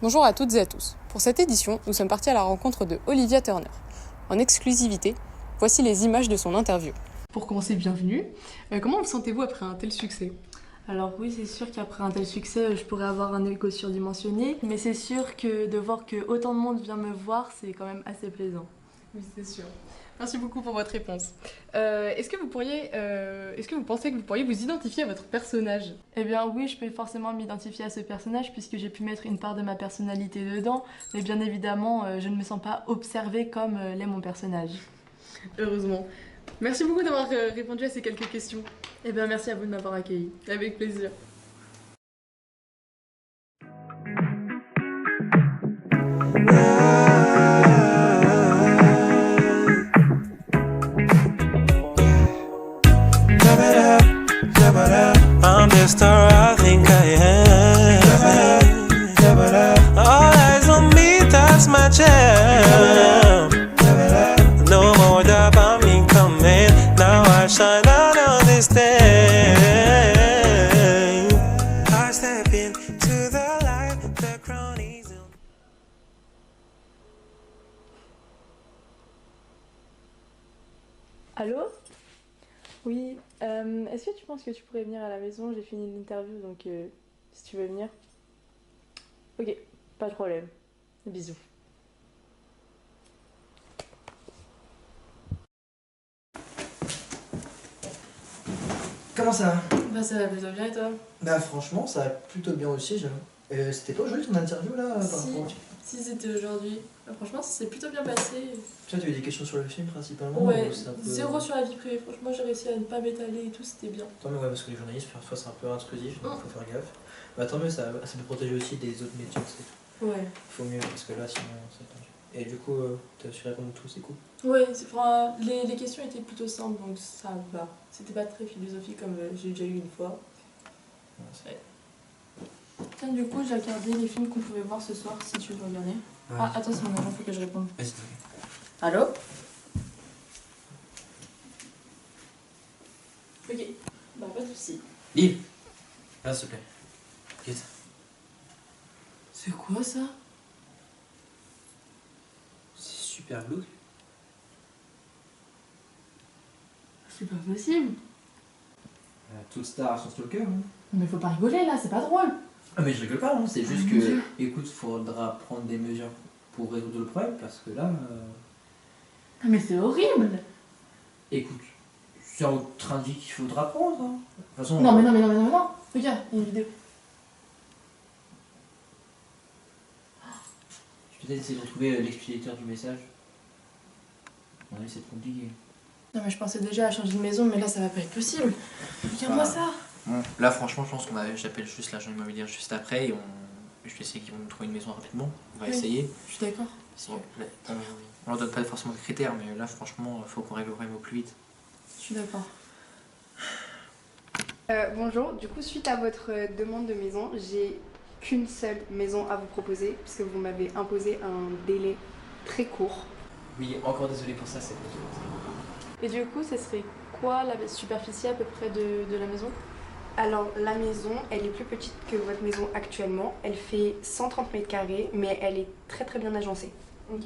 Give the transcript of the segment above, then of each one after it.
Bonjour à toutes et à tous. Pour cette édition, nous sommes partis à la rencontre de Olivia Turner. En exclusivité, voici les images de son interview. Pour commencer, bienvenue. Comment vous sentez-vous après un tel succès ? Alors oui, c'est sûr qu'après un tel succès, je pourrais avoir un ego surdimensionné, mais c'est sûr que de voir que autant de monde vient me voir, c'est quand même assez plaisant. Oui, c'est sûr. Merci beaucoup pour votre réponse. Est-ce que vous pensez que vous pourriez vous identifier à votre personnage ? Eh bien oui, je peux forcément m'identifier à ce personnage puisque j'ai pu mettre une part de ma personnalité dedans, mais bien évidemment, je ne me sens pas observée comme l'est mon personnage. Heureusement. Merci beaucoup d'avoir répondu à ces quelques questions. Eh bien merci à vous de m'avoir accueilli. Avec plaisir. I'm the star I think I am. All eyes on me, that's my jam. No more doubt about me coming. Now I shine out on this day. I step into the light, the crown is on. Allô ? Oui, est-ce que tu penses que tu pourrais venir à la maison ? J'ai fini l'interview, donc si tu veux venir. Ok, pas de problème. Bisous. Comment ça va? Bah ça va plutôt bien et toi ? Bah franchement ça va plutôt bien aussi j'avoue. C'était pas aujourd'hui ton interview là par Si. rapport au... Si c'était aujourd'hui. Franchement, ça s'est plutôt bien passé. Tu as eu des questions sur le film principalement Ouais, ou c'est un peu... zéro sur la vie privée. Franchement, j'ai réussi à ne pas m'étaler et tout, c'était bien. Tant mieux, ouais, parce que les journalistes parfois c'est un peu intrusif, donc Mm. faut faire gaffe. Bah tant mieux, ça peut protéger aussi des autres métiers, c'est tout. Ouais. Faut mieux parce que là sinon c'est tendu. Et du coup, t'as su répondre tout, c'est cool. Ouais, les questions étaient plutôt simples, donc ça va. C'était pas très philosophique comme j'ai déjà eu une fois. Ouais, c'est- Tiens, du coup, j'ai regardé les films qu'on pouvait voir ce soir, si tu veux regarder. Ah, attends, c'est mon agent, faut que je réponde. Vas-y. Allô ? Ok. Bah, pas de soucis. Lille. Là s'il te plaît. Quitte. C'est quoi ça ? C'est super glauque. C'est pas possible. Toute star a son stalker, hein. Mais faut pas rigoler là, c'est pas drôle. Ah mais je rigole pas, hein. C'est juste mon que, Dieu. écoute, faudra prendre des mesures pour résoudre le problème parce que là, Ah, mais c'est horrible. écoute, c'est un train de vie qu'il faudra prendre. Hein. De toute façon, Non, mais non, mais non, mais non, mais non. Regarde, il y a une vidéo. je vais peut-être essayer de retrouver l'expéditeur du message. Ouais, c'est compliqué. Non, mais je pensais déjà à changer de maison, mais là, ça va pas être possible. Regarde-moi Bah. ça. Bon, là franchement, je pense j'appelle juste l'agent immobilier juste après et je vais essayer qu'ils vont nous trouver une maison rapidement. On va Oui. essayer. Je suis d'accord. On leur donne pas forcément de critères, mais là franchement, faut qu'on règle le problème au plus vite. Je suis d'accord. Bonjour, du coup suite à votre demande de maison, j'ai qu'une seule maison à vous proposer puisque vous m'avez imposé un délai très court. Oui, encore désolé pour ça, c'est compliqué. Et du coup, ce serait quoi la superficie à peu près de la maison ? Alors la maison, elle est plus petite que votre maison actuellement, elle fait 130 mètres carrés mais elle est très très bien agencée. Ok.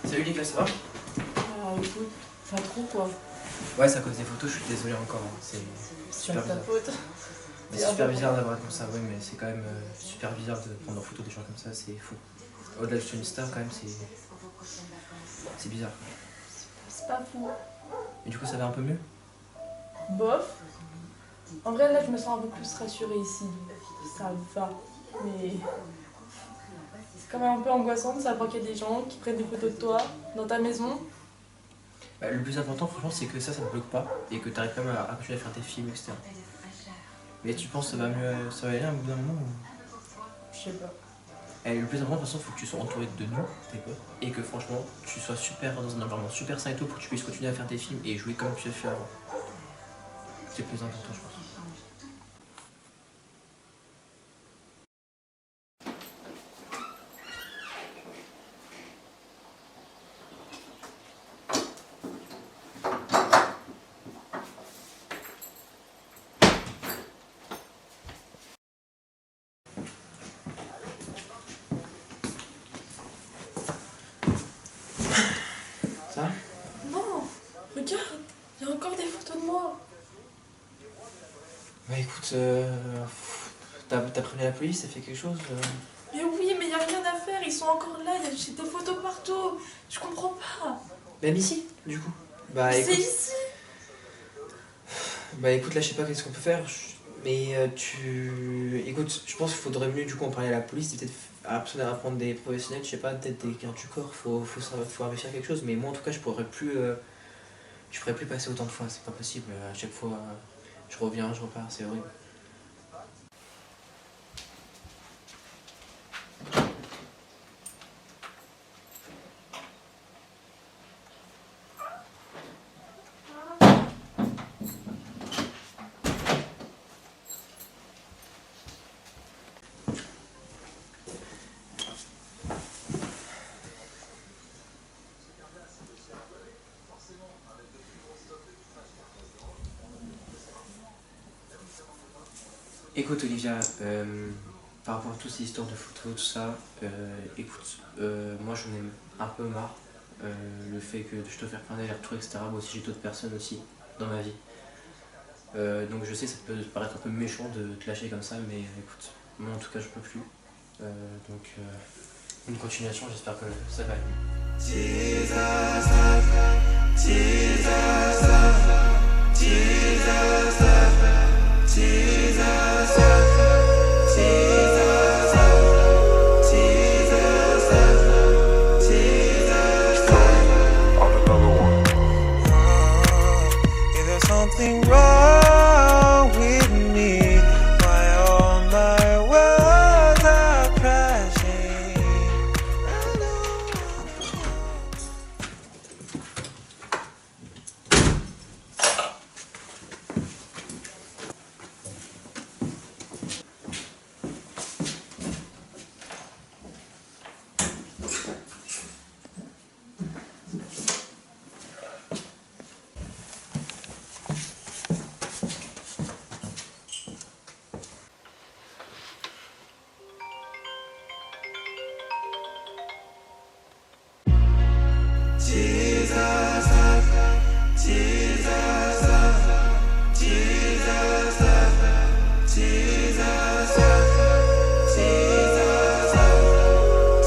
Salut Nicolas, ça va? Ah, écoute, pas trop quoi. Ouais, c'est à cause des photos, je suis désolé encore. Hein. C'est C'est super pas ta bizarre. faute. Mais c'est super bizarre d'avoir comme ça, oui, mais c'est quand même super bizarre de prendre en photo des gens comme ça, c'est fou. Au-delà de sur une star, quand même, c'est bizarre. C'est pas fou. Et du coup, ça va un peu mieux? Bof. En vrai, là, je me sens un peu plus rassurée ici. Ça va. Mais c'est quand même un peu angoissant de savoir qu'il y a des gens qui prennent des photos de toi dans ta maison. Bah, le plus important, franchement, c'est que ça ne bloque pas et que tu arrives quand même à continuer à faire tes films, etc. Mais tu penses que ça va mieux, ça va aller à un bout d'un moment ou... Je sais pas. Et le plus important, de toute façon, il faut que tu sois entouré de nous, tes potes, et que franchement, tu sois super dans un environnement super sain et tout pour que tu puisses continuer à faire tes films et jouer comme tu as fait avant. C'est le plus important, je pense. moi. Bah écoute, t'as prévenu la police, t'as fait quelque chose Mais oui, mais y a rien à faire, ils sont encore là, j'ai des photos partout. Je comprends pas. Même ici, du coup. Bah Mais écoute, c'est ici. bah écoute, là je sais pas qu'est-ce qu'on peut faire, mais écoute, je pense qu'il faudrait mieux du coup en parler à la police, et peut-être apprendre des professionnels, je sais pas, peut-être des gardes du corps, faut réfléchir à quelque chose, mais moi en tout cas je pourrais plus, je pourrais plus passer autant de fois, c'est pas possible, à chaque fois je reviens, je repars, c'est horrible. Écoute Olivia, par rapport à toutes ces histoires de photos, tout ça, écoute, moi j'en ai un peu marre. Le fait que je te faire plein d'allers-retours, etc. Moi aussi j'ai d'autres personnes aussi dans ma vie. Donc je sais que ça peut paraître un peu méchant de te lâcher comme ça, mais écoute, moi en tout cas je peux plus. Une continuation, j'espère que ça va aller. Jesus love, Jesus love, Jesus love, Jesus love, Jesus love, Jesus love, Jesus love. On another one. Is there something wrong with me? Why all my worlds are crashing? I know. Jesus love, Jesus love, Jesus love, Jesus love, Jesus love,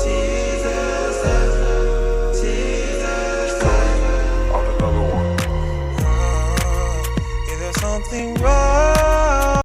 Jesus love, Jesus love. On another one. Is there something wrong